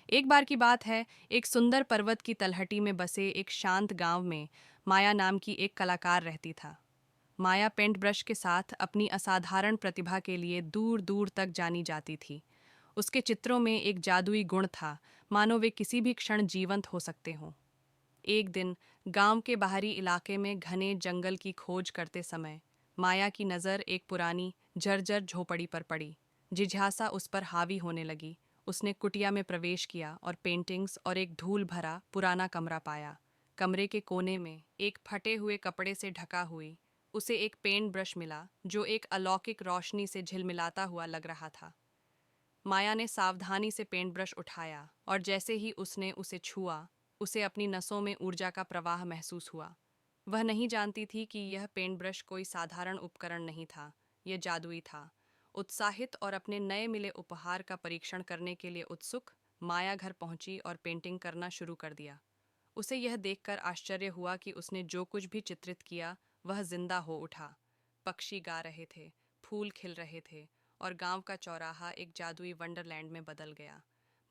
एक बार की बात है, एक सुंदर पर्वत की तलहटी में बसे एक शांत गांव में माया नाम की एक कलाकार रहती था। माया पेंट ब्रश के साथ अपनी असाधारण प्रतिभा के लिए दूर दूर तक जानी जाती थी। उसके चित्रों में एक जादुई गुण था, मानो वे किसी भी क्षण जीवंत हो सकते हों। एक दिन गांव के बाहरी इलाके में घने जंगल की खोज करते समय माया की नज़र एक पुरानी जर्जर झोपड़ी पर पड़ी। जिज्ञासा उस पर हावी होने लगी। उसने कुटिया में प्रवेश किया और पेंटिंग्स और एक धूल भरा पुराना कमरा पाया। कमरे के कोने में एक फटे हुए कपड़े से ढका हुई उसे एक पेंट ब्रश मिला जो एक अलौकिक रोशनी से झिलमिलाता हुआ लग रहा था। माया ने सावधानी से पेंट ब्रश उठाया और जैसे ही उसने उसे छुआ, उसे अपनी नसों में ऊर्जा का प्रवाह महसूस हुआ। वह नहीं जानती थी कि यह पेंट ब्रश कोई साधारण उपकरण नहीं था, यह जादुई था। उत्साहित और अपने नए मिले उपहार का परीक्षण करने के लिए उत्सुक, माया घर पहुंची और पेंटिंग करना शुरू कर दिया। उसे यह देखकर आश्चर्य हुआ कि उसने जो कुछ भी चित्रित किया वह जिंदा हो उठा। पक्षी गा रहे थे, फूल खिल रहे थे और गांव का चौराहा एक जादुई वंडरलैंड में बदल गया।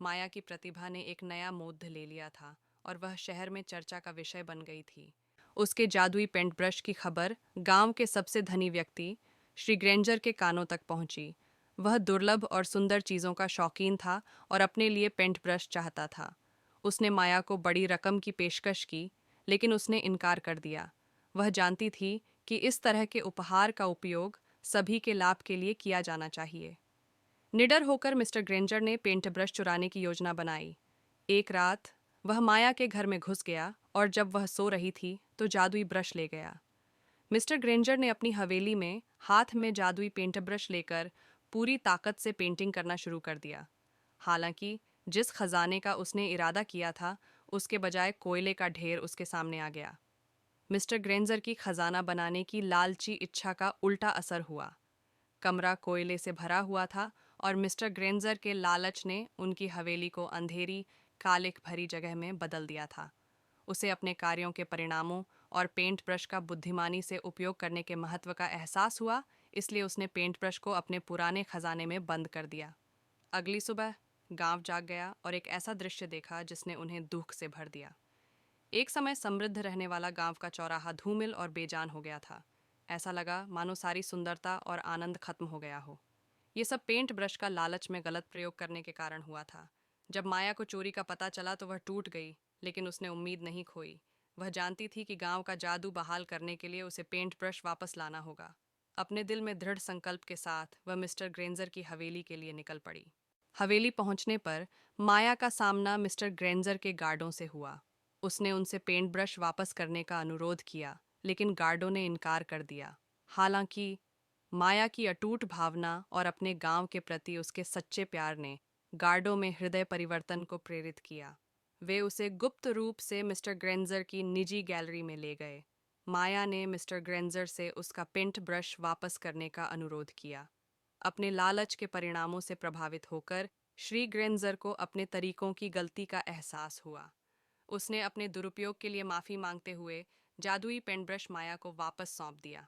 माया की प्रतिभा ने एक नया मोड़ ले लिया था और वह शहर में चर्चा का विषय बन गई थी। उसके जादुई पेंट ब्रश की खबर गांव के सबसे धनी व्यक्ति श्री ग्रेंजर के कानों तक पहुंची। वह दुर्लभ और सुंदर चीज़ों का शौकीन था और अपने लिए पेंट ब्रश चाहता था। उसने माया को बड़ी रकम की पेशकश की, लेकिन उसने इनकार कर दिया। वह जानती थी कि इस तरह के उपहार का उपयोग सभी के लाभ के लिए किया जाना चाहिए। निडर होकर मिस्टर ग्रेंजर ने पेंट ब्रश चुराने की योजना बनाई। एक रात वह माया के घर में घुस गया और जब वह सो रही थी तो जादुई ब्रश ले गया। मिस्टर ग्रेंजर ने अपनी हवेली में हाथ में जादुई पेंट ब्रश लेकर पूरी ताकत से पेंटिंग करना शुरू कर दिया। हालांकि जिस खजाने का उसने इरादा किया था, उसके बजाय कोयले का ढेर उसके सामने आ गया। मिस्टर ग्रेंजर की खजाना बनाने की लालची इच्छा का उल्टा असर हुआ। कमरा कोयले से भरा हुआ था और मिस्टर ग्रेंजर के लालच ने उनकी हवेली को अंधेरी, कालिख भरी जगह में बदल दिया था। उसे अपने कार्यों के परिणामों और पेंट ब्रश का बुद्धिमानी से उपयोग करने के महत्व का एहसास हुआ, इसलिए उसने पेंट ब्रश को अपने पुराने खजाने में बंद कर दिया। अगली सुबह गांव जाग गया और एक ऐसा दृश्य देखा जिसने उन्हें दुख से भर दिया। एक समय समृद्ध रहने वाला गांव का चौराहा धूमिल और बेजान हो गया था। ऐसा लगा मानो सारी सुंदरता और आनंद खत्म हो गया हो। ये सब पेंट ब्रश का लालच में गलत प्रयोग करने के कारण हुआ था। जब माया को चोरी का पता चला तो वह टूट गई, लेकिन उसने उम्मीद नहीं खोई। वह जानती थी कि गांव का जादू बहाल करने के लिए उसे पेंट ब्रश वापस लाना होगा। अपने दिल में दृढ़ संकल्प के साथ वह मिस्टर ग्रेंजर की हवेली के लिए निकल पड़ी। हवेली पहुंचने पर माया का सामना मिस्टर ग्रेंजर के गार्डों से हुआ। उसने उनसे पेंट ब्रश वापस करने का अनुरोध किया, लेकिन गार्डों ने इनकार कर दिया। हालांकि माया की अटूट भावना और अपने गांव के प्रति उसके सच्चे प्यार ने गार्डों में हृदय परिवर्तन को प्रेरित किया। वे उसे गुप्त रूप से मिस्टर ग्रेंजर की निजी गैलरी में ले गए। माया ने मिस्टर ग्रेंजर से उसका पेंट ब्रश वापस करने का अनुरोध किया। अपने लालच के परिणामों से प्रभावित होकर श्री ग्रेंजर को अपने तरीकों की गलती का एहसास हुआ। उसने अपने दुरुपयोग के लिए माफी मांगते हुए जादुई पेंट ब्रश माया को वापस सौंप दिया।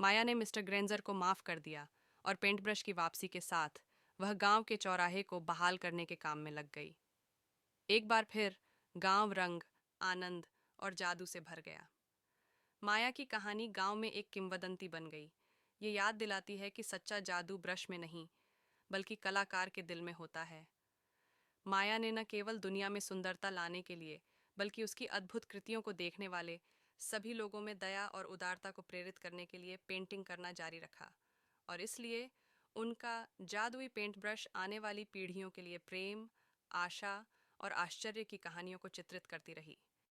माया ने मिस्टर ग्रेंजर को माफ कर दिया और पेंट ब्रश की वापसी के साथ वह गांव के चौराहे को बहाल करने के काम में लग गई। एक बार फिर गांव रंग, आनंद और जादू से भर गया। माया की कहानी गांव में एक किंवदंती बन गई। ये याद दिलाती है कि सच्चा जादू ब्रश में नहीं, बल्कि कलाकार के दिल में होता है। माया ने न केवल दुनिया में सुंदरता लाने के लिए, बल्कि उसकी अद्भुत कृतियों को देखने वाले सभी लोगों में दया और उदारता को प्रेरित करने के लिए पेंटिंग करना जारी रखा। और इसलिए उनका जादुई पेंट ब्रश आने वाली पीढ़ियों के लिए प्रेम, आशा और आश्चर्य की कहानियों को चित्रित करती रही।